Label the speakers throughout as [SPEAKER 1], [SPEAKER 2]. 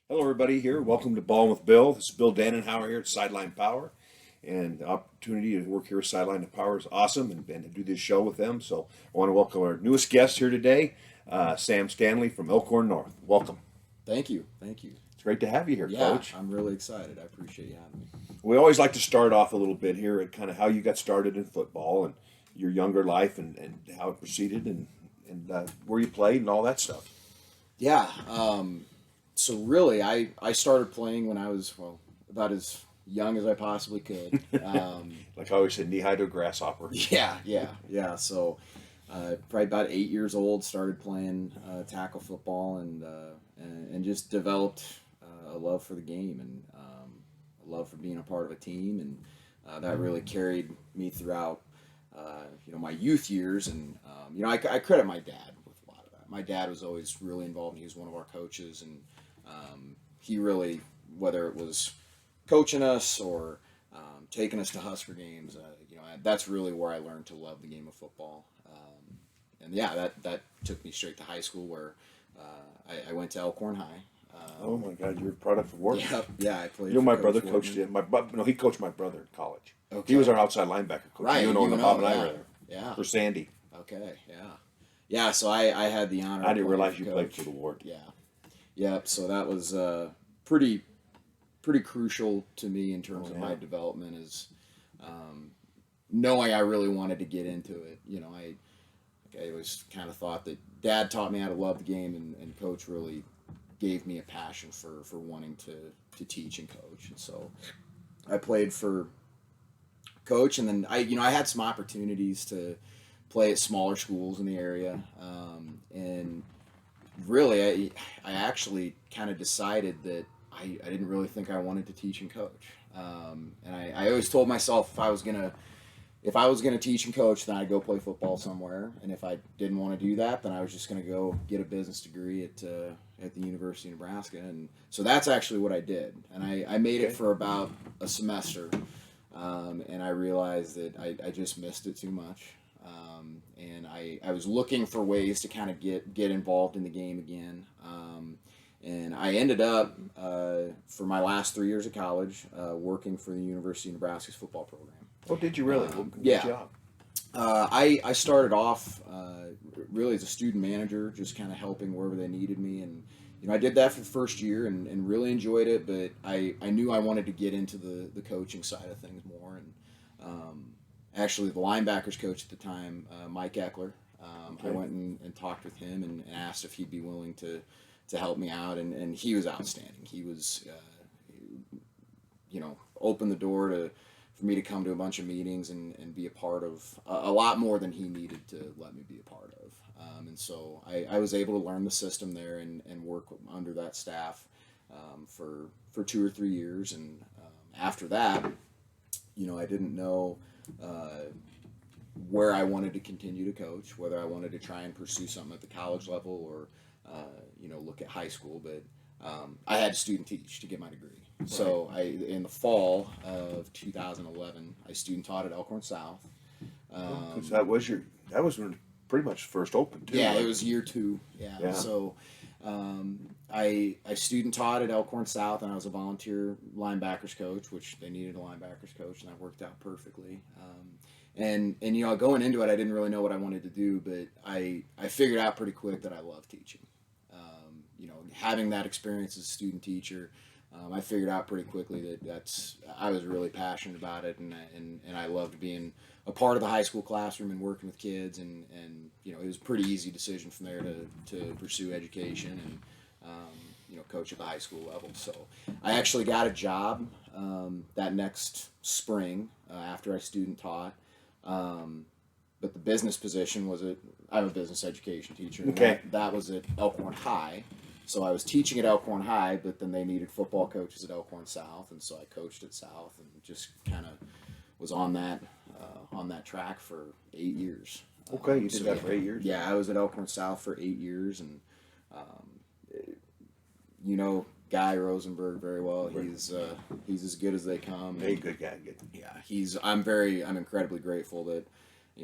[SPEAKER 1] Hello, everybody. Here, welcome to Ballin with Bill. This is Bill Dannenhauer here at Sideline Power, and the opportunity to work here at Sideline Power is awesome, and to do this show with them. So, I want to welcome our newest guest here today, Sam Stanley from Elkhorn North. Welcome.
[SPEAKER 2] Thank you. Thank you.
[SPEAKER 1] It's great to have you here,
[SPEAKER 2] Yeah,
[SPEAKER 1] Coach.
[SPEAKER 2] I'm really excited. I appreciate you having me.
[SPEAKER 1] We always like to start off a little bit here at kind of how you got started in football and your younger life and how it proceeded and where you played and all that stuff.
[SPEAKER 2] Yeah. So really, I started playing when I was, well, about as young as I possibly could.
[SPEAKER 1] Like I always said, knee high to a grasshopper.
[SPEAKER 2] Yeah. So probably about 8 years old, started playing tackle football and just developed a love for the game and a love for being a part of a team. And that really carried me throughout, my youth years. And, I credit my dad with a lot of that. My dad was always really involved. He was one of our coaches, and he really, whether it was coaching us or taking us to Husker games, that's really where I learned to love the game of football. And yeah, that took me straight to high school where I went to Elkhorn High.
[SPEAKER 1] Oh my God, you're a product of work.
[SPEAKER 2] Yeah, I played.
[SPEAKER 1] You know,
[SPEAKER 2] for
[SPEAKER 1] my
[SPEAKER 2] Coach
[SPEAKER 1] brother
[SPEAKER 2] Wharton.
[SPEAKER 1] coached him. He coached my brother in college.
[SPEAKER 2] Okay.
[SPEAKER 1] He was our outside linebacker coach.
[SPEAKER 2] Right,
[SPEAKER 1] You know,
[SPEAKER 2] UNO,
[SPEAKER 1] Bob and I
[SPEAKER 2] yeah.
[SPEAKER 1] were there
[SPEAKER 2] Yeah.
[SPEAKER 1] for Sandy.
[SPEAKER 2] Okay. Yeah. So I had the honor.
[SPEAKER 1] I
[SPEAKER 2] of
[SPEAKER 1] didn't
[SPEAKER 2] playing
[SPEAKER 1] realize
[SPEAKER 2] for
[SPEAKER 1] you played
[SPEAKER 2] Coach.
[SPEAKER 1] for the ward.
[SPEAKER 2] Yeah. Yep. So that was pretty crucial to me in terms of my development is knowing I really wanted to get into it. I always kind of thought that Dad taught me how to love the game, and Coach really gave me a passion for wanting to teach and coach. And so I played for Coach, and then I had some opportunities to play at smaller schools in the area, and really I actually kind of decided that I didn't really think I wanted to teach and coach. And I always told myself if I was gonna teach and coach, then I'd go play football somewhere. And if I didn't want to do that, then I was just gonna go get a business degree at the University of Nebraska. And so that's actually what I did. And I made it for about a semester, and I realized that I just missed it too much. And I was looking for ways to kind of get involved in the game again. And I ended up, for my last 3 years of college, working for the University of Nebraska's football program.
[SPEAKER 1] Oh, did you really? Well,
[SPEAKER 2] yeah.
[SPEAKER 1] good job.
[SPEAKER 2] I started off really as a student manager, just kind of helping wherever they needed me. And I did that for the first year and really enjoyed it, but I knew I wanted to get into the coaching side of things more. And actually, the linebackers coach at the time, Mike Eckler, I went and talked with him and asked if he'd be willing to help me out, and he was outstanding. He was, opened the door for me to come to a bunch of meetings and be a part of a lot more than he needed to let me be a part of. And so I was able to learn the system there and work under that staff for 2 or 3 years. And after that, I didn't know where I wanted to continue to coach, whether I wanted to try and pursue something at the college level or look at high school, but I had to student teach to get my degree. Right. So in the fall of 2011, I student taught at Elkhorn South.
[SPEAKER 1] Because that was when it pretty much first opened too.
[SPEAKER 2] Yeah,
[SPEAKER 1] right?
[SPEAKER 2] it was year 2. Yeah. So I student taught at Elkhorn South, and I was a volunteer linebackers coach, which they needed a linebackers coach, and that worked out perfectly. And going into it, I didn't really know what I wanted to do, but I figured out pretty quick that I love teaching. Having that experience as a student teacher, I figured out pretty quickly that I was really passionate about it, and I loved being a part of the high school classroom and working with kids, and it was a pretty easy decision from there to pursue education and coach at the high school level. So I actually got a job that next spring after I student taught. But the business position I'm a business education teacher. And
[SPEAKER 1] Okay.
[SPEAKER 2] that was at Elkhorn High. So I was teaching at Elkhorn High, but then they needed football coaches at Elkhorn South, and so I coached at South and just kind of was on that track for 8 years.
[SPEAKER 1] Okay, you did that for 8 years?
[SPEAKER 2] Yeah, I was at Elkhorn South for 8 years, and Guy Rosenberg very well. He's as good as they come.
[SPEAKER 1] Hey, good guy. Good.
[SPEAKER 2] Yeah, I'm incredibly grateful that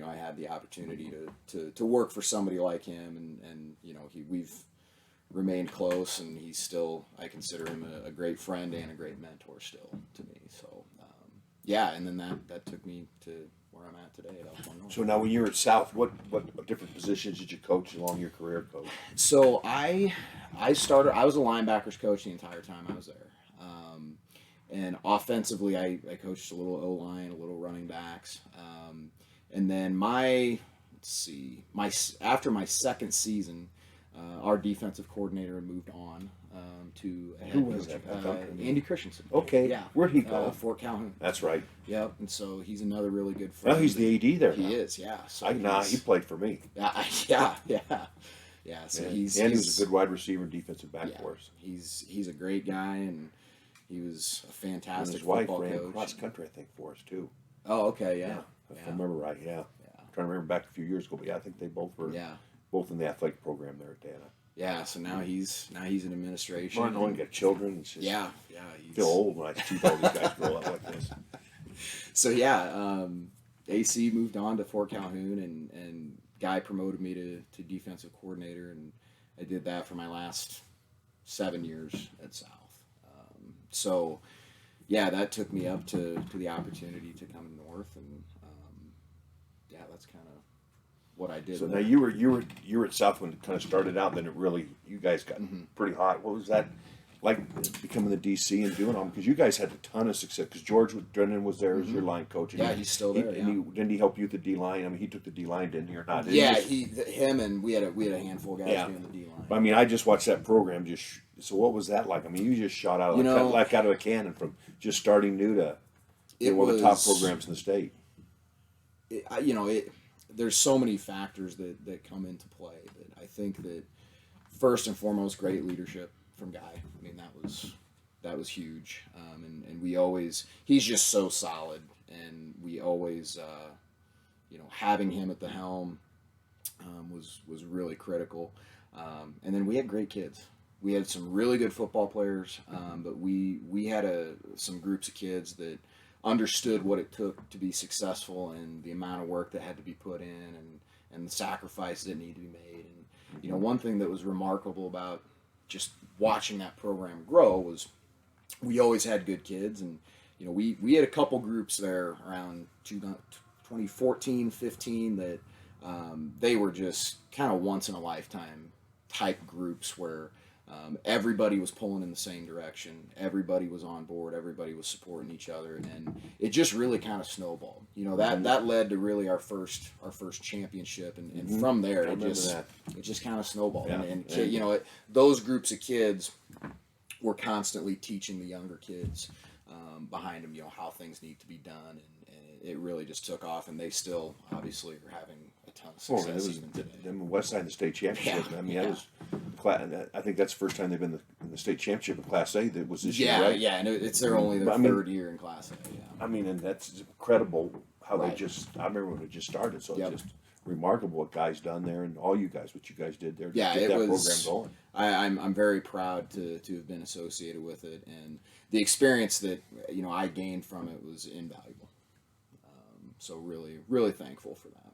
[SPEAKER 2] I had the opportunity to work for somebody like him, and we've remained close, and he's still, I consider him a great friend and a great mentor still to me. So, yeah, and then that took me to where I'm at today at Elkhorn North.
[SPEAKER 1] So now when you were at South, what different positions did you coach along your career, Coach?
[SPEAKER 2] So I started. I was a linebackers coach the entire time I was there, and offensively I coached a little O-line, a little running backs, and then after my second season, our defensive coordinator had moved on to a head
[SPEAKER 1] Who was
[SPEAKER 2] coach,
[SPEAKER 1] that?
[SPEAKER 2] Andy Christensen.
[SPEAKER 1] Okay.
[SPEAKER 2] Yeah.
[SPEAKER 1] Where'd he go?
[SPEAKER 2] Fort Calhoun.
[SPEAKER 1] That's right.
[SPEAKER 2] Yep. And so he's another really good friend.
[SPEAKER 1] Well, he's the AD there.
[SPEAKER 2] He
[SPEAKER 1] now.
[SPEAKER 2] is. Yeah. So
[SPEAKER 1] He played for me.
[SPEAKER 2] Yeah. So
[SPEAKER 1] And
[SPEAKER 2] he's
[SPEAKER 1] he was a good wide receiver and defensive back
[SPEAKER 2] yeah,
[SPEAKER 1] for us.
[SPEAKER 2] he's a great guy, and he was a
[SPEAKER 1] And
[SPEAKER 2] fantastic
[SPEAKER 1] his wife
[SPEAKER 2] football
[SPEAKER 1] ran
[SPEAKER 2] coach.
[SPEAKER 1] cross country, I think, for us too.
[SPEAKER 2] Oh, okay, yeah.
[SPEAKER 1] If I remember right. Yeah. I'm trying to remember back a few years ago, but yeah, I think they both were both in the athletic program there at Dana.
[SPEAKER 2] Yeah, so now he's in administration.
[SPEAKER 1] Well, I know he got children. It's just,
[SPEAKER 2] Yeah.
[SPEAKER 1] I feel old when I see all these guys grow up like this.
[SPEAKER 2] So yeah, AC moved on to Fort Calhoun, and Guy promoted me to defensive coordinator, and I did that for my last 7 years at South. So yeah, that took me up to the opportunity to come north, and yeah, that's kind of what I did.
[SPEAKER 1] So now you were at South when it kind of started out. Then you guys got pretty hot. What was that like, becoming the DC and doing all? Because you guys had a ton of success. Because George Drennan was there as your line coach. And
[SPEAKER 2] he's still there.
[SPEAKER 1] Didn't he help you with the D line? I mean, he took the D line, didn't he, or not?
[SPEAKER 2] Him and we had a handful of guys doing the D line.
[SPEAKER 1] I mean, I just watched that program. So what was that like? I mean, you just shot out like out of a cannon from just starting new to one of the top programs in the state.
[SPEAKER 2] There's so many factors that come into play that I think that first and foremost, great leadership from Guy. I mean, that was huge, and he's just so solid, and we always having him at the helm was really critical, and then we had great kids. We had some really good football players, but we had some groups of kids that understood what it took to be successful, and the amount of work that had to be put in, and the sacrifices that need to be made. And one thing that was remarkable about just watching that program grow was we always had good kids, and we had a couple groups there around 2014, 15 that they were just kind of once in a lifetime type groups where everybody was pulling in the same direction. Everybody was on board. Everybody was supporting each other, and it just really kind of snowballed. That led to really our first championship, and from there it just kind of snowballed.
[SPEAKER 1] Yeah.
[SPEAKER 2] And those groups of kids were constantly teaching the younger kids behind them, how things need to be done, and it really just took off. And they still obviously are having a ton of success even today.
[SPEAKER 1] Them West Side in the state championship. I mean, that was. I think that's the first time they've been in the state championship in Class A. That was this year, right?
[SPEAKER 2] Yeah, and it's their third year in Class A. Yeah.
[SPEAKER 1] I mean, and that's incredible how they just. I remember when it just started, so it's just remarkable what Guy's done there, and all you guys, what you guys did there to get that program going.
[SPEAKER 2] I'm very proud to have been associated with it, and the experience that I gained from it was invaluable. So really, really thankful for that.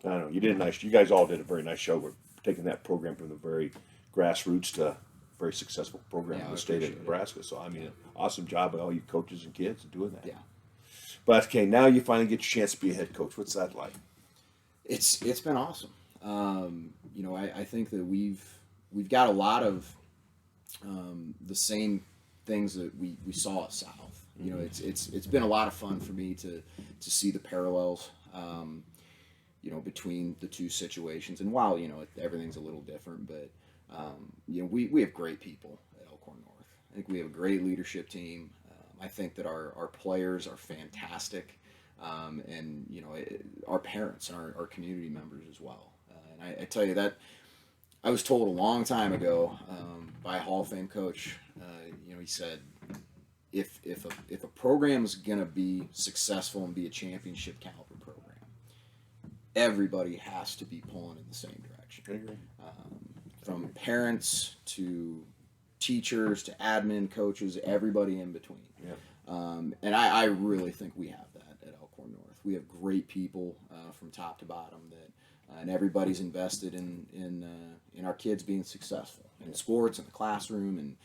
[SPEAKER 1] I know you guys all did a very nice show. We're taking that program from the very grassroots to a very successful program in the state of Nebraska. So I mean, awesome job by all you coaches and kids doing that.
[SPEAKER 2] Yeah.
[SPEAKER 1] But okay, now you finally get your chance to be a head coach. What's that like?
[SPEAKER 2] It's been awesome. I think that we've got a lot of the same things that we saw at South. It's been a lot of fun for me to see the parallels. Between the two situations, and while everything's a little different, but we have great people at Elkhorn North. I think we have a great leadership team. I think that our players are fantastic, and our parents and our community members as well. And I tell you that I was told a long time ago by a Hall of Fame coach. He said, if a program is going to be successful and be a championship caliber program, everybody has to be pulling in the same direction. From parents to teachers to admin, coaches, everybody in between. Yeah. And I really think we have that at Elkhorn North. We have great people from top to bottom that and everybody's invested in our kids being successful in sports, in the classroom, and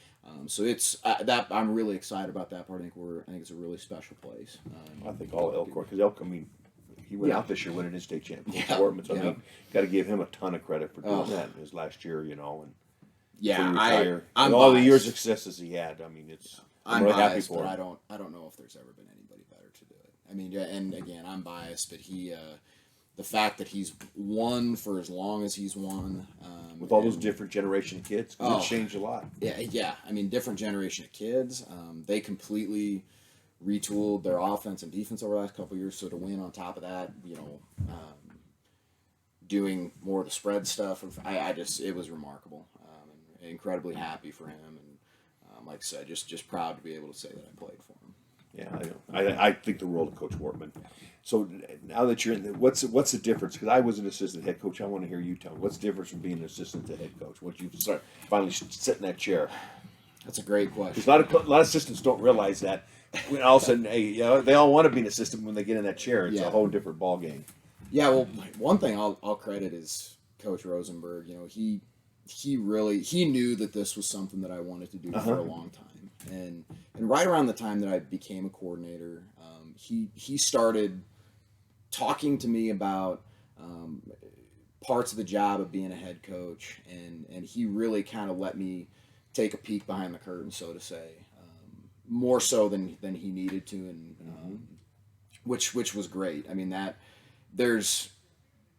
[SPEAKER 2] so it's that I'm really excited about that part. I think it's a really special place.
[SPEAKER 1] I think all Elkhorn, because Elkhorn, I mean, he went out this year winning his state championship.
[SPEAKER 2] Yeah,
[SPEAKER 1] Wortman, so I
[SPEAKER 2] yeah.
[SPEAKER 1] mean, got to give him a ton of credit for doing that in his last year, you know, and
[SPEAKER 2] Yeah,
[SPEAKER 1] before he retire.
[SPEAKER 2] I'm
[SPEAKER 1] and all the years of
[SPEAKER 2] biased.
[SPEAKER 1] successes he had. I mean, I'm
[SPEAKER 2] I'm
[SPEAKER 1] really happy
[SPEAKER 2] biased,
[SPEAKER 1] for
[SPEAKER 2] but
[SPEAKER 1] him.
[SPEAKER 2] I don't know if there's ever been anybody better to do it. I mean, yeah, and again, I'm biased, but the fact that he's won for as long as he's won,
[SPEAKER 1] With all those
[SPEAKER 2] and-
[SPEAKER 1] different generation of kids, 'cause
[SPEAKER 2] Oh.
[SPEAKER 1] it's changed a lot.
[SPEAKER 2] yeah. I mean, different generation of kids. They completely retooled their offense and defense over the last couple of years. So to win on top of that, doing more of the spread stuff, it was remarkable. And incredibly happy for him, and like I said, just proud to be able to say that I played for him.
[SPEAKER 1] Yeah, I think the world of Coach Wortman. So now that you're in, what's the difference? Because I was an assistant head coach. I want to hear you tell me what's the difference from being an assistant to head coach. Once you start finally sit in that chair,
[SPEAKER 2] That's a great question.
[SPEAKER 1] because a lot of assistants don't realize that. When all of a sudden, hey, you know, they all want to be an assistant when they get in that chair. It's
[SPEAKER 2] Yeah.
[SPEAKER 1] a whole different ball game.
[SPEAKER 2] Yeah, well, one thing I'll credit is Coach Rosenberg. He knew that this was something that I wanted to do for a long time, and right around the time that I became a coordinator, he started talking to me about parts of the job of being a head coach, and he really kind of let me take a peek behind the curtain, so to say, more so than he needed to, and which was great. I mean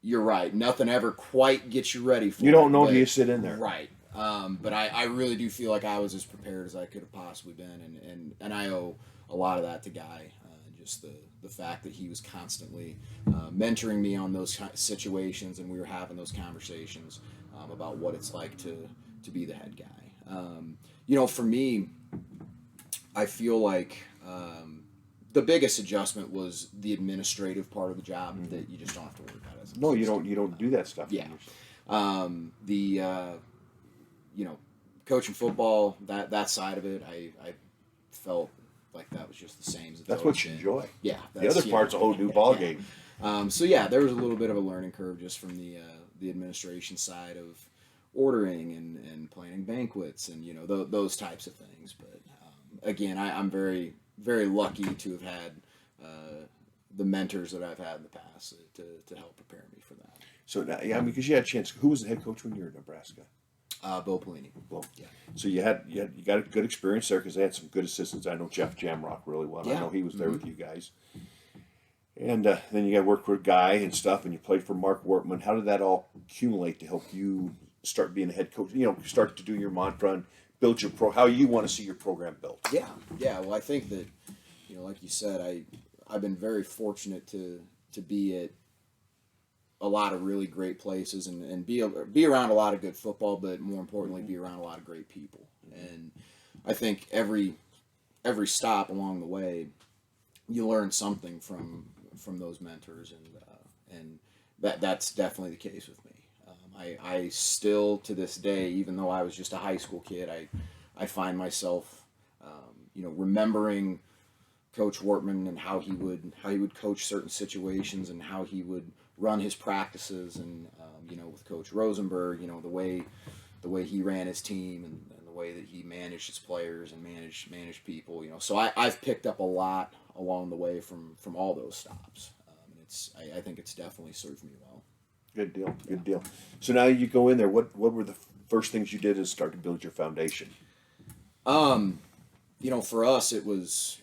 [SPEAKER 2] you're right. Nothing ever quite gets you ready for.
[SPEAKER 1] You don't know
[SPEAKER 2] but-
[SPEAKER 1] till you sit in there.
[SPEAKER 2] Right. But I really do feel like I was as prepared as I could have possibly been, and I owe a lot of that to Guy. Just the fact that he was constantly mentoring me on those situations, and we were having those conversations about what it's like to be the head guy. For me, I feel like the biggest adjustment was the administrative part of the job that you just don't have to worry about as an
[SPEAKER 1] No, you
[SPEAKER 2] assistant.
[SPEAKER 1] don't. You don't do that stuff.
[SPEAKER 2] Yeah. Coaching football, that side of it, I felt like that was just the same as it's
[SPEAKER 1] That's
[SPEAKER 2] always
[SPEAKER 1] what you
[SPEAKER 2] been.
[SPEAKER 1] enjoy.
[SPEAKER 2] Yeah.
[SPEAKER 1] The other part's a whole new ball
[SPEAKER 2] yeah.
[SPEAKER 1] game.
[SPEAKER 2] So yeah, there was a little bit of a learning curve just from the administration side of ordering and planning banquets and those types of things. But again, I'm very, very lucky to have had the mentors that I've had in the past to help prepare me for that.
[SPEAKER 1] So now, yeah, I mean, because you had a chance. Who was the head coach when you were in Nebraska?
[SPEAKER 2] Bo Pelini.
[SPEAKER 1] Well,
[SPEAKER 2] Yeah.
[SPEAKER 1] so you got a good experience there because they had some good assistants. I know Jeff Jamrock really well.
[SPEAKER 2] Yeah.
[SPEAKER 1] I know he was there with you guys. And then you got to work with Guy and stuff, and you played for Mark Wortman. How did that all accumulate to help you start being a head coach? Start to do your mantra and build your how you want to see your program built.
[SPEAKER 2] Yeah. Well, I think that like you said, I've been very fortunate to be at a lot of really great places and be around a lot of good football, but more importantly, be around a lot of great people. And I think every stop along the way, you learn something from those mentors, and that's definitely the case with me. I still to this day, even though I was just a high school kid, I find myself remembering Coach Wortman and how he would coach certain situations and how he would run his practices, and with Coach Rosenberg, the way he ran his team and the way that he managed his players and managed people. So I've picked up a lot along the way from all those stops. And I think it's definitely served me well.
[SPEAKER 1] Good deal. Good deal. So now you go in there. What were the first things you did to start to build your foundation?
[SPEAKER 2] For us, it was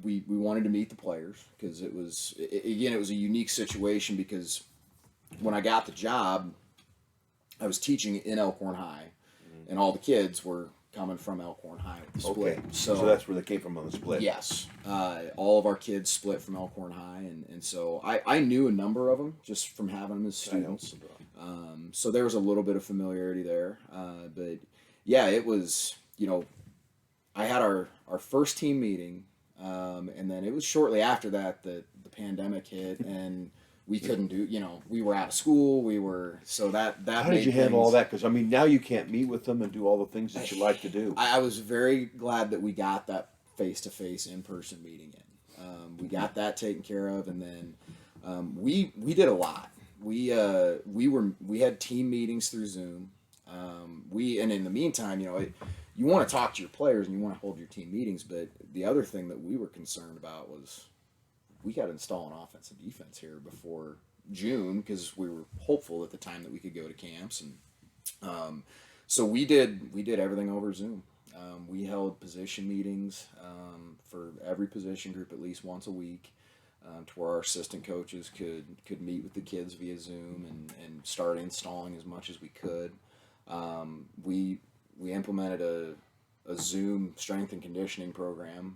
[SPEAKER 2] we wanted to meet the players because it was a unique situation because when I got the job, I was teaching in Elkhorn High, and all the kids were coming from Elkhorn High with the split.
[SPEAKER 1] Okay. So that's where they came from on the split.
[SPEAKER 2] Yes, all of our kids split from Elkhorn High, and so I knew a number of them just from having them as students. So there was a little bit of familiarity there, but yeah, it was I had our first team meeting, and then it was shortly after that the pandemic hit, and we couldn't do, we were out of school, that
[SPEAKER 1] How did you handle all that? Because, I mean, now you can't meet with them and do all the things that you like to do.
[SPEAKER 2] I was very glad that we got that face-to-face, in-person meeting in. We got that taken care of, and then we did a lot. we had team meetings through Zoom. And in the meantime, you want to talk to your players and you want to hold your team meetings, but the other thing that we were concerned about was we got to install an offensive defense here before June, because we were hopeful at the time that we could go to camps, and so we did everything over Zoom. We held position meetings for every position group at least once a week, to where our assistant coaches could meet with the kids via Zoom and start installing as much as we could. We implemented a Zoom strength and conditioning program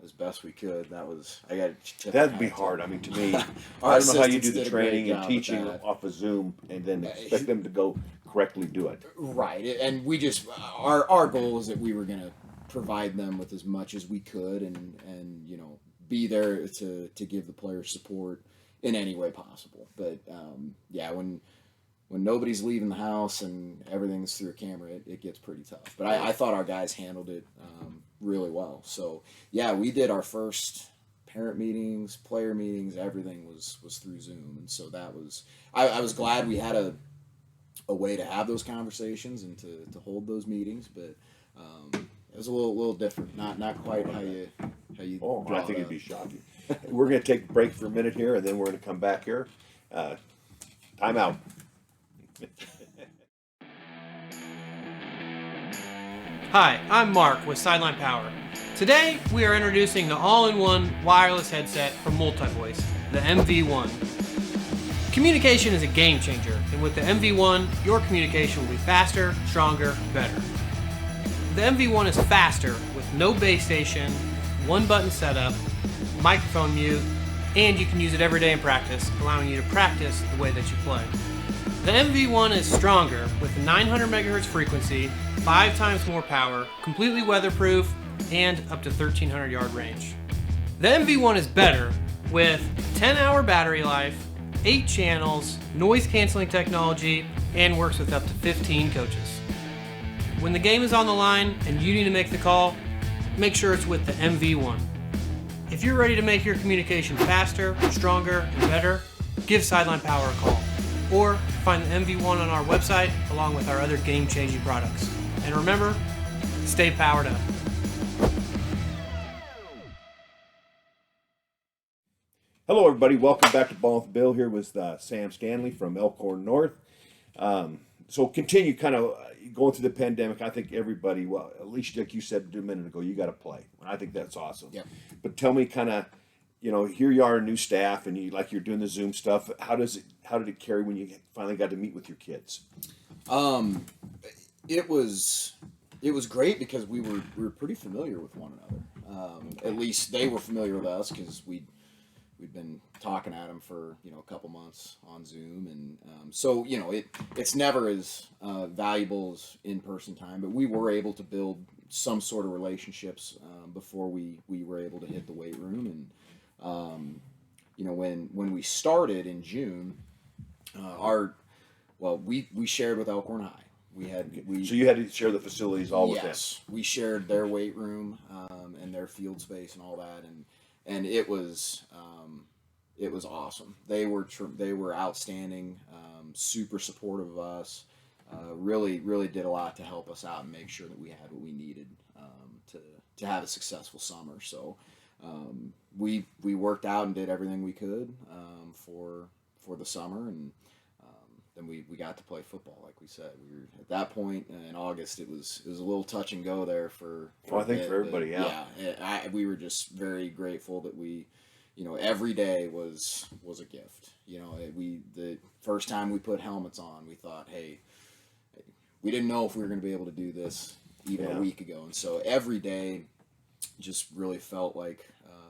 [SPEAKER 2] as best we could.
[SPEAKER 1] That'd be hard. I mean, to me, I don't know how you do the training and teaching off of Zoom and then expect them to go correctly do it.
[SPEAKER 2] Right, and we just our goal is that we were going to provide them with as much as we could, and be there to give the players support in any way possible. But when nobody's leaving the house and everything's through a camera, it gets pretty tough. But I thought our guys handled it really well. So, we did our first parent meetings, player meetings, everything was through Zoom. And so that was, I was glad we had a way to have those conversations and to hold those meetings. But it was a little different, not quite how you
[SPEAKER 1] I think it'd be shocking. We're going to take a break for a minute here, and then we're going to come back here. Time out.
[SPEAKER 3] Hi, I'm Mark with Sideline Power. Today, we are introducing the all-in-one wireless headset from Multivoice, the MV1. Communication is a game changer, and with the MV1, your communication will be faster, stronger, better. The MV1 is faster with no base station, one-button setup, microphone mute, and you can use it every day in practice, allowing you to practice the way that you play. The MV1 is stronger with a 900 MHz frequency, 5 times more power, completely weatherproof, and up to 1,300 yard range. The MV1 is better with 10-hour battery life, 8 channels, noise canceling technology, and works with up to 15 coaches. When the game is on the line and you need to make the call, make sure it's with the MV1. If you're ready to make your communication faster, stronger, and better, give Sideline Power a call. Or find the MV1 on our website along with our other game-changing products. And remember, stay powered up.
[SPEAKER 1] Hello, everybody. Welcome back to Ballin with Bill. Here with Sam Stanley from Elkhorn North. So continue kind of going through the pandemic. I think everybody, well, at least like you said a minute ago, you got to play. I think that's awesome.
[SPEAKER 2] Yep.
[SPEAKER 1] But tell me kind of, here you are, new staff, and you're doing the Zoom stuff. How did it carry when you finally got to meet with your kids?
[SPEAKER 2] It was great because we were pretty familiar with one another. At least they were familiar with us because we'd been talking at them for a couple months on Zoom, and so it's never as valuable as in-person time, but we were able to build some sort of relationships before we were able to hit the weight room. And when we started in June, we shared with Elkhorn High.
[SPEAKER 1] So you had to share the facilities all with them.
[SPEAKER 2] Yes, we shared their weight room and their field space and all that, and it was awesome. They were outstanding, super supportive of us. Really did a lot to help us out and make sure that we had what we needed to have a successful summer. So we worked out and did everything we could for the summer, and then we got to play football. Like we said, we were at that point in August. It was a little touch and go there for
[SPEAKER 1] I think for everybody.
[SPEAKER 2] Yeah. We were just very grateful that we, every day was a gift. The first time we put helmets on, we thought, hey, we didn't know if we were going to be able to do this even a week ago, and so every day just really felt like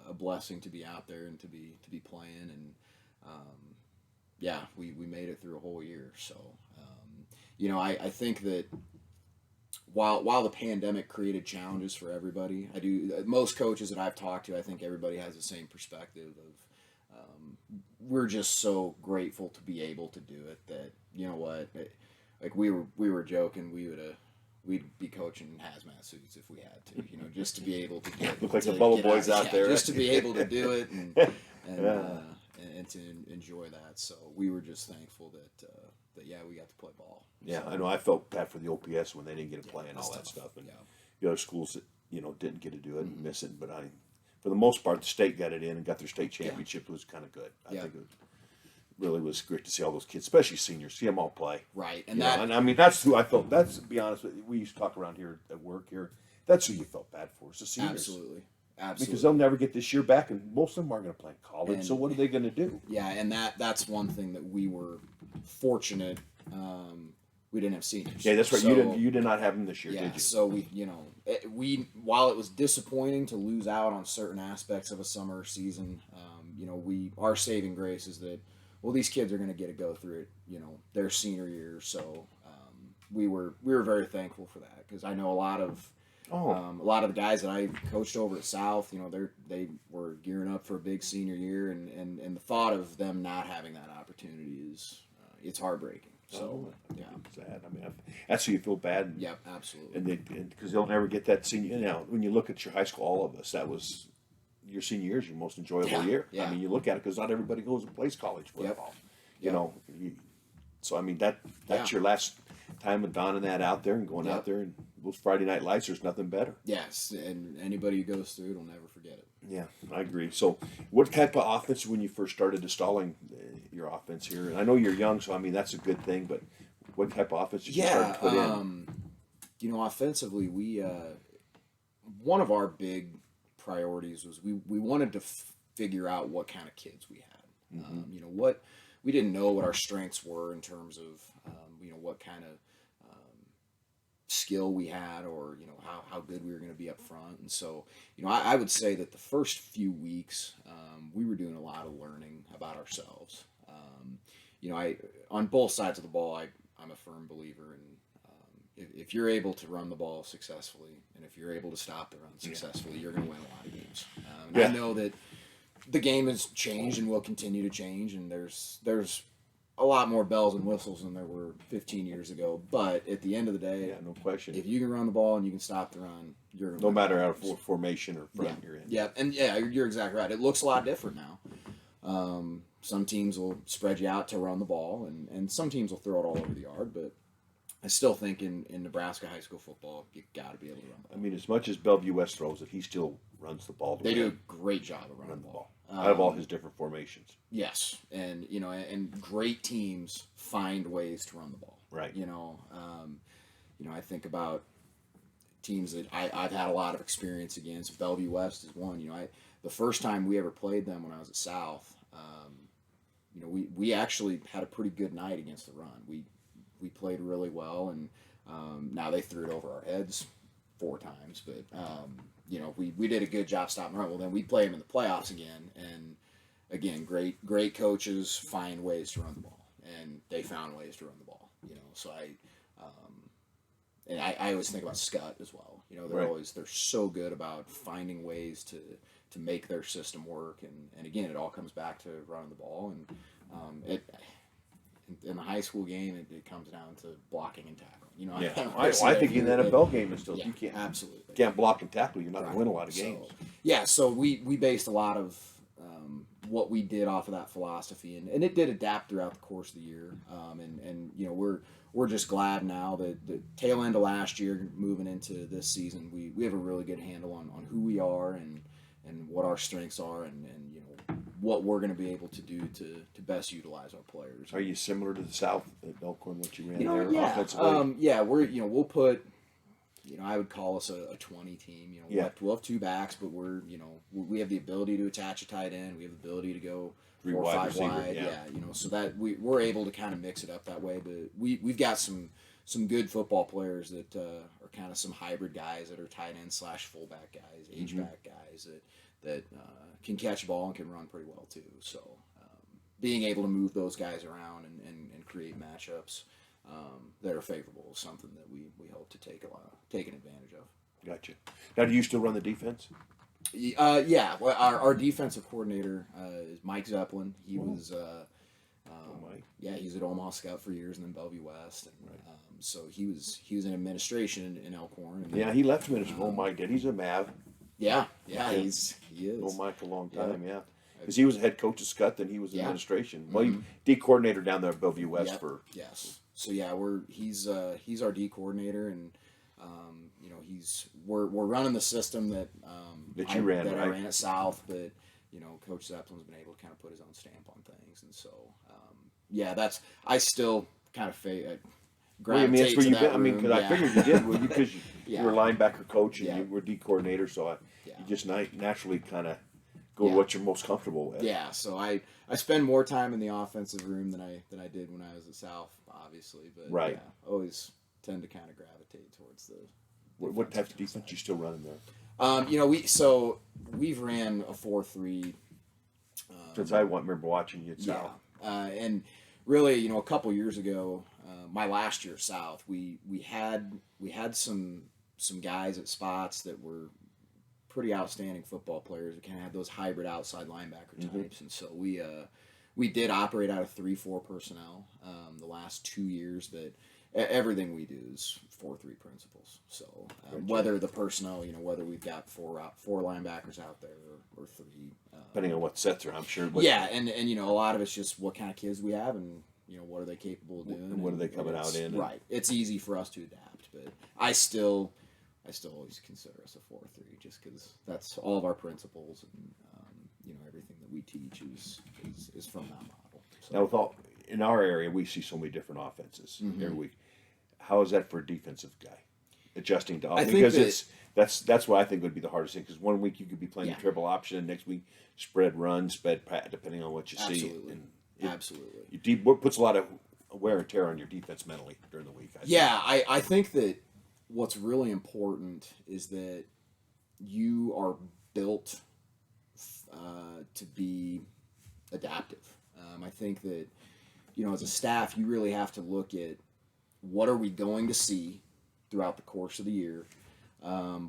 [SPEAKER 2] a blessing to be out there and to be playing. And we made it through a whole year. So I think that while the pandemic created challenges for everybody, most coaches that I've talked to, I think everybody has the same perspective of we're just so grateful to be able to do it that like we were joking, we'd be coaching in hazmat suits if we had to, just to be able to
[SPEAKER 1] look like the bubble boys out there,
[SPEAKER 2] just to be able to do it, and and to enjoy that. So we were just thankful that we got to play ball.
[SPEAKER 1] Yeah,
[SPEAKER 2] So,
[SPEAKER 1] I know. I felt bad for the OPS when they didn't get to play and
[SPEAKER 2] that's
[SPEAKER 1] all that
[SPEAKER 2] tough.
[SPEAKER 1] stuff, and
[SPEAKER 2] Yeah.
[SPEAKER 1] the other schools that didn't get to do it and miss it. But for the most part, the state got it in and got their state championship. It was kind of good. I think it really was great to see all those kids, especially seniors, see them all play.
[SPEAKER 2] Right,
[SPEAKER 1] And I mean, that's who I felt. That's, to be honest with you, we used to talk around here at work here. That's who you felt bad for, is the seniors.
[SPEAKER 2] Absolutely.
[SPEAKER 1] Because they'll never get this year back, and most of them aren't going to play in college.
[SPEAKER 2] And-
[SPEAKER 1] so what are they going to do?
[SPEAKER 2] Yeah, and that's one thing that we were fortunate. We didn't have seniors.
[SPEAKER 1] Yeah, that's right.
[SPEAKER 2] So,
[SPEAKER 1] You did not have them this year,
[SPEAKER 2] yeah,
[SPEAKER 1] did you?
[SPEAKER 2] so we while it was disappointing to lose out on certain aspects of a summer season, our saving grace is that these kids are going to get to go through it, their senior year. So we were very thankful for that, because I know a lot of the guys that I coached over at South, they were gearing up for a big senior year, and the thought of them not having that opportunity is it's heartbreaking. So yeah,
[SPEAKER 1] sad. I mean, that's who you feel bad.
[SPEAKER 2] Yep, absolutely.
[SPEAKER 1] And because they'll never get that senior. When you look at your high school, all of us, that was your senior year is your most enjoyable year.
[SPEAKER 2] Yeah.
[SPEAKER 1] I mean, you look at it because not everybody goes and plays college football.
[SPEAKER 2] Yep.
[SPEAKER 1] So I mean that's your last time of donning that out there and going out there, and those Friday night lights. There's nothing better.
[SPEAKER 2] Yes, and anybody who goes through it will never forget it.
[SPEAKER 1] Yeah, I agree. So, what type of offense when you first started installing your offense here? And I know you're young, so I mean that's a good thing. But what type of offense did you start to put in?
[SPEAKER 2] Offensively, we one of our big priorities was we wanted to figure out what kind of kids we had. What we didn't know what our strengths were in terms of what kind of skill we had, or how good we were going to be up front. And so I would say that the first few weeks we were doing a lot of learning about ourselves. I on both sides of the ball, I'm a firm believer in if you're able to run the ball successfully, and if you're able to stop the run successfully, you're going to win a lot of games. I know that the game has changed and will continue to change, and there's a lot more bells and whistles than there were 15 years ago. But at the end of the day,
[SPEAKER 1] Yeah, no question.
[SPEAKER 2] if you can run the ball and you can stop the run, you're going to
[SPEAKER 1] No matter how formation or front you're in.
[SPEAKER 2] Yeah, and you're exactly right. It looks a lot different now. Some teams will spread you out to run the ball, and some teams will throw it all over the yard. But I still think in Nebraska high school football, you got to be able to run the ball.
[SPEAKER 1] I mean, as much as Bellevue West throws it, he still runs the ball.
[SPEAKER 2] They do a great job of running the ball.
[SPEAKER 1] Out of all his different formations.
[SPEAKER 2] Yes, and and great teams find ways to run the ball.
[SPEAKER 1] Right.
[SPEAKER 2] I think about teams that I've had a lot of experience against. Bellevue West is one. The first time we ever played them when I was at South, we actually had a pretty good night against the run. We played really well, and now they threw it over our heads 4 times, but we did a good job stopping the run. Well, then we play them in the playoffs again, and again, great coaches find ways to run the ball, and they found ways to run the ball. So I always think about Scott as well. They're so good about finding ways to make their system work, and again, it all comes back to running the ball, and in the high school game, it comes down to blocking and tackling.
[SPEAKER 1] I think in the NFL game, it's still you can't
[SPEAKER 2] absolutely
[SPEAKER 1] block and tackle. You're not going to win a lot of games.
[SPEAKER 2] So we based a lot of what we did off of that philosophy, and it did adapt throughout the course of the year. And we're just glad now that the tail end of last year, moving into this season, we have a really good handle on who we are and what our strengths are, and what we're going to be able to do to best utilize our players.
[SPEAKER 1] Are you similar to the South at Elkhorn, what you ran there
[SPEAKER 2] Yeah.
[SPEAKER 1] offensively?
[SPEAKER 2] We'll put, I would call us a 20 team. We'll have 2 backs, but we have the ability to attach a tight end. We have the ability to go 4 or 5 wide. So that we're able to kind of mix it up that way. But we've got some good football players that are kind of some hybrid guys that are tight end / fullback guys, H-back guys that can catch a ball and can run pretty well too. So being able to move those guys around and create matchups that are favorable is something that we hope to take an advantage of.
[SPEAKER 1] Gotcha. Now, do you still run the defense?
[SPEAKER 2] Yeah. Well, our defensive coordinator is Mike Zeppelin. He was he's at Omaha Scout for years, and then Bellevue West, and so he was in administration in Elkhorn.
[SPEAKER 1] And he left ministry. Mike did. He's a Mav.
[SPEAKER 2] Yeah, he is.
[SPEAKER 1] Mike a long time. Yeah. Because he was a head coach of Scott, then he was administration. Well, you D coordinator down there at Bellevue West for.
[SPEAKER 2] Yes. So yeah, he's our D coordinator, and we're running the system that
[SPEAKER 1] That you ran,
[SPEAKER 2] that
[SPEAKER 1] right?
[SPEAKER 2] I ran at South, but Coach Zeppelin's been able to kind of put his own stamp on things, and so I still kind of
[SPEAKER 1] Well, I mean, that's
[SPEAKER 2] gravitate
[SPEAKER 1] where
[SPEAKER 2] to
[SPEAKER 1] you've
[SPEAKER 2] that
[SPEAKER 1] been. I mean,
[SPEAKER 2] room.
[SPEAKER 1] because I figured you did because you were a linebacker coach and
[SPEAKER 2] Yeah.
[SPEAKER 1] you were D coordinator, so you just naturally kind of go to what you're most comfortable with.
[SPEAKER 2] Yeah, so I spend more time in the offensive room than I did when I was at South, obviously, but always tend to kind of gravitate towards the.
[SPEAKER 1] What type of defense you still running there?
[SPEAKER 2] We've ran a 4-3.
[SPEAKER 1] Since I remember watching you at South.
[SPEAKER 2] And really, a couple years ago, my last year at South, we had some guys at spots that were pretty outstanding football players. We kind of had those hybrid outside linebacker types, and so we did operate out of 3-4 personnel the last 2 years, but everything we do is 4-3 principles. So whether the personnel, whether we've got four linebackers out there or 3,
[SPEAKER 1] Depending on what sets are, I'm sure.
[SPEAKER 2] And a lot of it's just what kind of kids we have, and what are they capable of doing,
[SPEAKER 1] and what are they coming out in.
[SPEAKER 2] Right. It's easy for us to adapt, but I still always consider us a 4-3 just because that's all of our principles, and everything that we teach is from that model. So.
[SPEAKER 1] Now, in our area, we see so many different offenses every week. How is that for a defensive guy adjusting to offense? Because that's what I think would be the hardest thing. Because one week you could be playing triple option, and next week spread run, depending on what you see. And
[SPEAKER 2] Absolutely.
[SPEAKER 1] It puts a lot of wear and tear on your defense mentally during the week.
[SPEAKER 2] I think that what's really important is that you are built to be adaptive. I think that, as a staff, you really have to look at what are we going to see throughout the course of the year,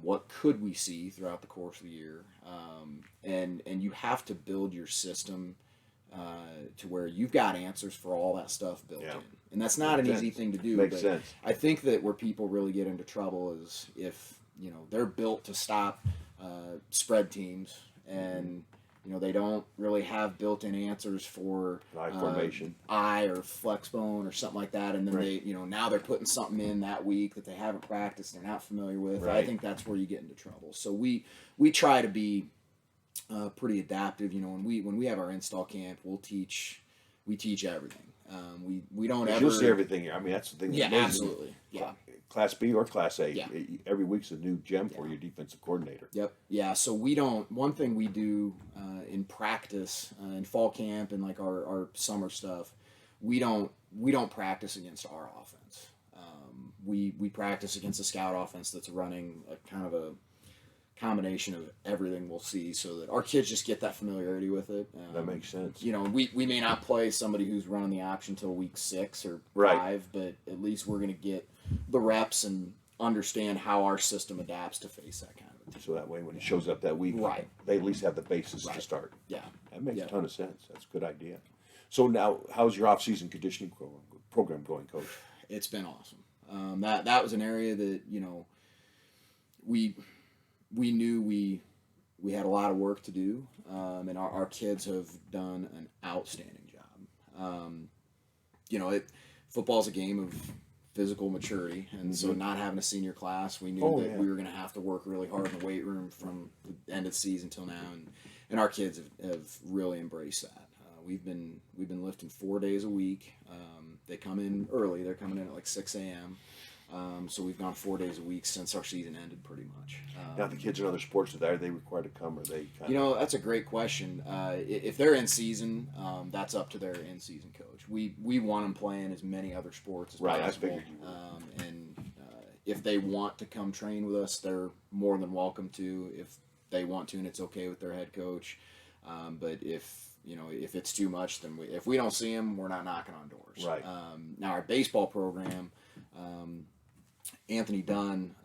[SPEAKER 2] what could we see throughout the course of the year, and you have to build your system to where you've got answers for all that stuff built in. And that's not an easy thing to do.
[SPEAKER 1] Makes sense.
[SPEAKER 2] I think that where people really get into trouble is if, they're built to stop spread teams, and, they don't really have built-in answers for
[SPEAKER 1] I formation,
[SPEAKER 2] I or flex bone or something like that, and then they, now they're putting something in that week that they haven't practiced, they're not familiar with.
[SPEAKER 1] Right.
[SPEAKER 2] I think that's where you get into trouble. So we try to be pretty adaptive. When we have our install camp, we teach everything. We don't ever.
[SPEAKER 1] You'll see everything. I mean, that's the thing.
[SPEAKER 2] Yeah, absolutely. Yeah.
[SPEAKER 1] Class B or Class A.
[SPEAKER 2] Yeah.
[SPEAKER 1] Every week's a new gem for your defensive coordinator.
[SPEAKER 2] Yep. Yeah. So we don't. One thing we do in practice, in fall camp, and like our summer stuff, we don't practice against our offense. We practice against a scout offense that's running a kind of a combination of everything we'll see, so that our kids just get that familiarity with it.
[SPEAKER 1] That makes sense.
[SPEAKER 2] We may not play somebody who's running the option till week 6 or 5, but at least we're going to get the reps and understand how our system adapts to face that kind of a team.
[SPEAKER 1] So that way, when it shows up that week, they at least have the basis to start.
[SPEAKER 2] Yeah.
[SPEAKER 1] That makes a ton of sense. That's a good idea. So now, how's your off-season conditioning program going, Coach?
[SPEAKER 2] It's been awesome. That was an area that, we knew we had a lot of work to do, and our kids have done an outstanding job. Football's a game of physical maturity, and so not having a senior class, we knew that we were going to have to work really hard in the weight room from the end of the season till now, and our kids have really embraced that. We've been lifting 4 days a week. They come in early; they're coming in at like 6 a.m. So we've gone 4 days a week since our season ended, pretty much.
[SPEAKER 1] Now, the kids in other sports, are they required to come, or are they
[SPEAKER 2] that's a great question. If they're in season, that's up to their in-season coach. We want them playing as many other sports as possible.
[SPEAKER 1] I figured you would.
[SPEAKER 2] And if they want to come train with us, they're more than welcome to. If they want to, and it's okay with their head coach. But if it's too much, then if we don't see them, we're not knocking on doors.
[SPEAKER 1] Right.
[SPEAKER 2] Now our baseball program. Anthony Dunn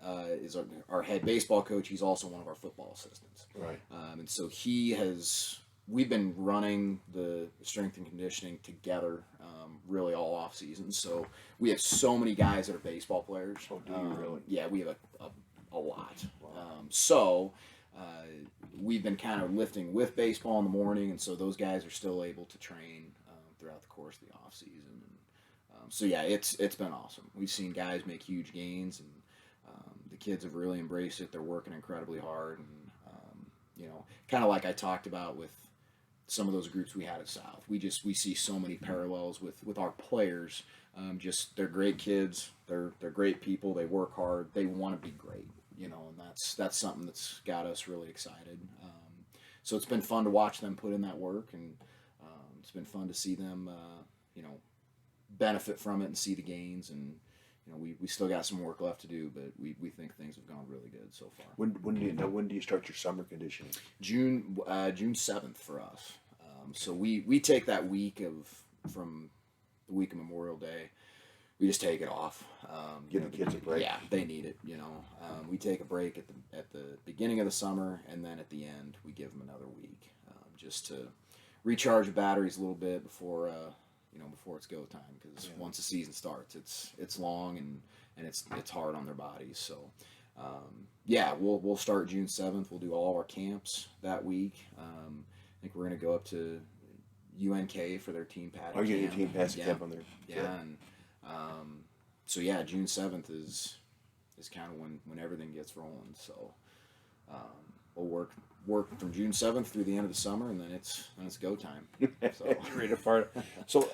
[SPEAKER 2] is our head baseball coach. He's also one of our football assistants.
[SPEAKER 1] Right.
[SPEAKER 2] And so we've been running the strength and conditioning together really all off season. So we have so many guys that are baseball players.
[SPEAKER 1] Oh, do you really?
[SPEAKER 2] Yeah, we have a lot.
[SPEAKER 1] Wow.
[SPEAKER 2] we've been kind of lifting with baseball in the morning, and so those guys are still able to train throughout the course of the off season. And, so yeah, it's been awesome. We've seen guys make huge gains, and the kids have really embraced it. They're working incredibly hard, and kind of like I talked about with some of those groups we had at South. We see so many parallels with our players. Just they're great kids. They're great people. They work hard. They want to be great. And that's something that's got us really excited. So it's been fun to watch them put in that work, and it's been fun to see them, benefit from it and see the gains. And we still got some work left to do, but we think things have gone really good so far.
[SPEAKER 1] When do you start your summer conditioning?
[SPEAKER 2] June 7th for us. So we take that week from the week of Memorial Day. We just take it off.
[SPEAKER 1] Give the kids a break.
[SPEAKER 2] Yeah, they need it. We take a break at the beginning of the summer, and then at the end we give them another week, just to recharge the batteries a little bit before it's go time. Because once the season starts, it's long and it's hard on their bodies. So we'll start June 7th. We'll do all our camps that week. I think we're going to go up to UNK for their team pad.
[SPEAKER 1] Are you getting a team pass camp on there?
[SPEAKER 2] Yeah, and June 7th is kind of when everything gets rolling. So we'll work from June 7th through the end of the summer, and then it's go time. So
[SPEAKER 1] Great apart. So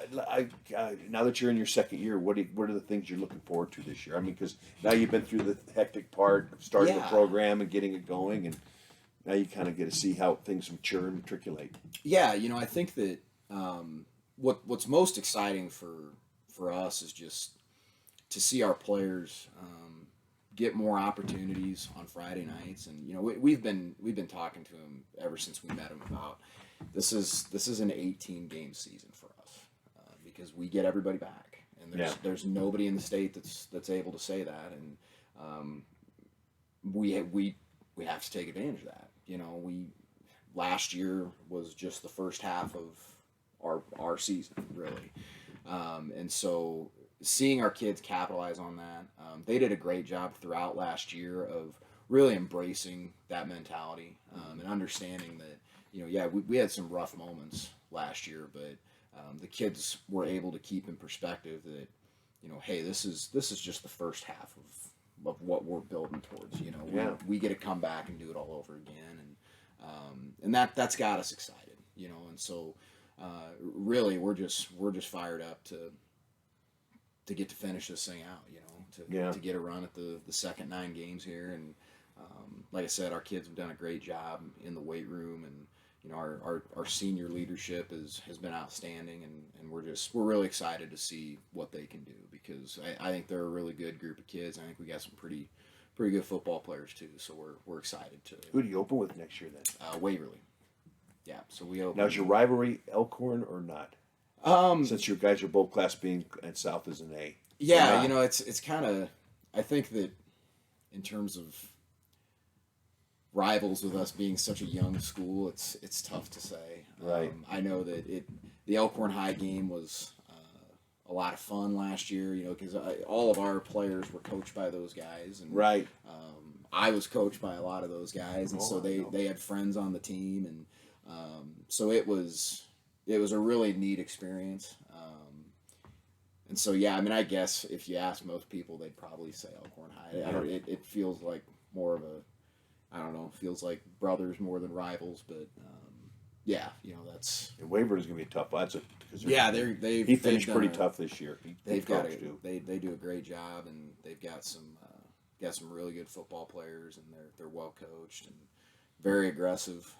[SPEAKER 1] now that you're in your second year, what are the things you're looking forward to this year? I mean, because now you've been through the hectic part of starting the program and getting it going, and now you kind of get to see how things mature and matriculate.
[SPEAKER 2] Yeah, I think that what's most exciting for us is just to see our players get more opportunities on Friday nights. And we've been talking to them ever since we met them about this is an 18 game season for us, because we get everybody back, and there's nobody in the state that's able to say that, and we have to take advantage of that. Last year was just the first half of our season, really. And so seeing our kids capitalize on that, they did a great job throughout last year of really embracing that mentality, and understanding that, we had some rough moments last year, but the kids were able to keep in perspective that, hey, this is just the first half of what we're building towards. We get to come back and do it all over again, and that's got us excited. And so really we're just fired up to get to finish this thing out. To get a run at the second 9 games here, and like I said, our kids have done a great job in the weight room, and our senior leadership has been outstanding, and we're really excited to see what they can do, because I think they're a really good group of kids. I think we got some pretty good football players too, so we're excited to.
[SPEAKER 1] Who do you open with next year then?
[SPEAKER 2] Waverly. Yeah, so we open.
[SPEAKER 1] Now, is your rivalry Elkhorn or not? Since you guys are both Class B and South is an A.
[SPEAKER 2] Yeah, it's kind of, I think that in terms of rivals with us being such a young school, it's tough to say.
[SPEAKER 1] Right.
[SPEAKER 2] I know that the Elkhorn High game was a lot of fun last year, because all of our players were coached by those guys, and
[SPEAKER 1] right.
[SPEAKER 2] I was coached by a lot of those guys, and so they had friends on the team, and so it was a really neat experience. And so, I guess if you ask most people, they'd probably say Elkhorn High. It feels like more of feels like brothers more than rivals, but that's.
[SPEAKER 1] And Waverly's gonna be a tough.
[SPEAKER 2] He
[SPEAKER 1] finished pretty tough this year.
[SPEAKER 2] They do a great job, and they've got some really good football players, and they're well coached and very aggressive.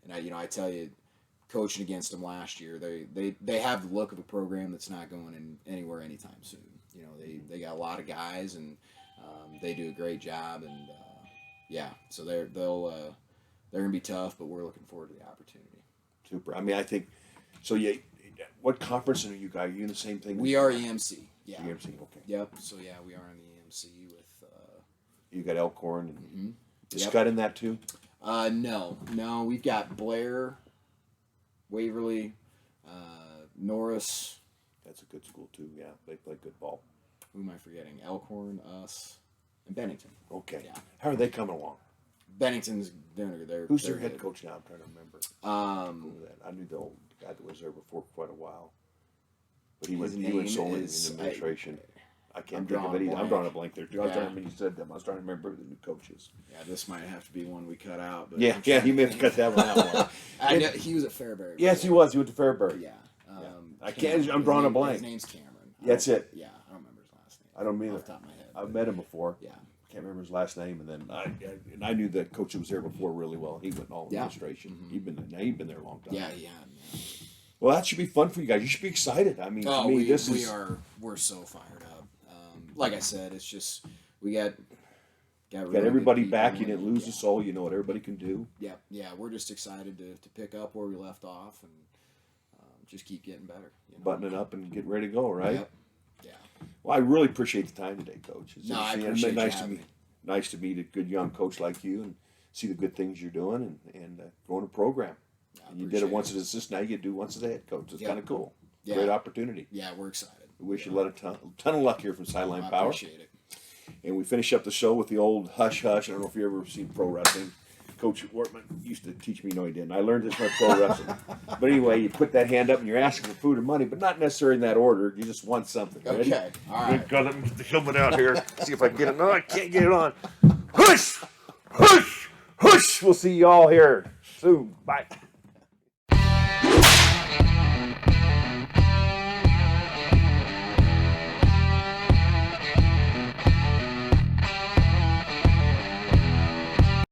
[SPEAKER 2] And I tell you, coaching against them last year, they have the look of a program that's not going anywhere anytime soon. They got a lot of guys, and they do a great job, and so they're gonna be tough, but we're looking forward to the opportunity.
[SPEAKER 1] Super. I think so. Yeah. What conference are you guys? Are you in the same thing?
[SPEAKER 2] We are EMC. Yeah.
[SPEAKER 1] EMC. Okay.
[SPEAKER 2] Yep. So we are in the EMC with.
[SPEAKER 1] You got Elkhorn and
[SPEAKER 2] mm-hmm.
[SPEAKER 1] Is Scott in that too?
[SPEAKER 2] No. We've got Blair, Waverly, Norris.
[SPEAKER 1] That's a good school too. Yeah, they play good ball.
[SPEAKER 2] Who am I forgetting? Elkhorn, us, and Bennington.
[SPEAKER 1] Okay.
[SPEAKER 2] Yeah.
[SPEAKER 1] How are they coming along?
[SPEAKER 2] Bennington's doing it.
[SPEAKER 1] Who's
[SPEAKER 2] they're
[SPEAKER 1] their head
[SPEAKER 2] good.
[SPEAKER 1] coach now? I'm trying to remember. I knew the old guy that was there before quite a while, but he went solely in administration. I can't think of it. I'm drawing a blank there too. I was trying, when you said them, I was trying to remember who the new coaches.
[SPEAKER 2] Yeah, this might have to be one we cut out. But
[SPEAKER 1] Yeah, you may have to cut that one out.
[SPEAKER 2] I know, he was at Fairbury.
[SPEAKER 1] Yes, he was. He went to Fairbury.
[SPEAKER 2] Yeah.
[SPEAKER 1] I can't. I'm drawing a blank.
[SPEAKER 2] His name's Cameron.
[SPEAKER 1] That's it.
[SPEAKER 2] Yeah, I don't remember his last name.
[SPEAKER 1] I don't either.
[SPEAKER 2] Off the top of my head.
[SPEAKER 1] I've met him before.
[SPEAKER 2] Yeah.
[SPEAKER 1] Can't remember his last name, and then I knew the coach that was there before really well. He went all administration.
[SPEAKER 2] Mm-hmm.
[SPEAKER 1] He'd been there a long time.
[SPEAKER 2] Yeah, he had. Yeah.
[SPEAKER 1] Well, that should be fun for you guys. You should be excited. I mean, to me,
[SPEAKER 2] we're so fired up. Like I said, it's just we got
[SPEAKER 1] really everybody back. You didn't lose a soul. You know what everybody can do.
[SPEAKER 2] Yeah. We're just excited to pick up where we left off and just keep getting better.
[SPEAKER 1] Button it up and get ready to go. Right.
[SPEAKER 2] Yep. Yeah.
[SPEAKER 1] Well, I really appreciate the time today, Coach.
[SPEAKER 2] I appreciate
[SPEAKER 1] nice to meet a good young coach like you and see the good things you're doing and growing a program. And you did it once as an assistant. Now you get to do it once as a head coach. It's kind of cool.
[SPEAKER 2] Yeah.
[SPEAKER 1] Great opportunity.
[SPEAKER 2] Yeah, we're excited.
[SPEAKER 1] We wish you a ton of luck here from Sideline Power.
[SPEAKER 2] I appreciate it.
[SPEAKER 1] And we finish up the show with the old hush hush. I don't know if you ever seen pro wrestling. Coach Wortman used to teach me. No, he didn't. I learned this from pro wrestling. But anyway, you put that hand up and you're asking for food or money, but not necessarily in that order. You just want something. Ready?
[SPEAKER 2] Okay. All right.
[SPEAKER 1] Let me get the helmet out here. See if I can get it. No, I can't get it on. Hush! Hush! Hush! We'll see you all here soon. Bye.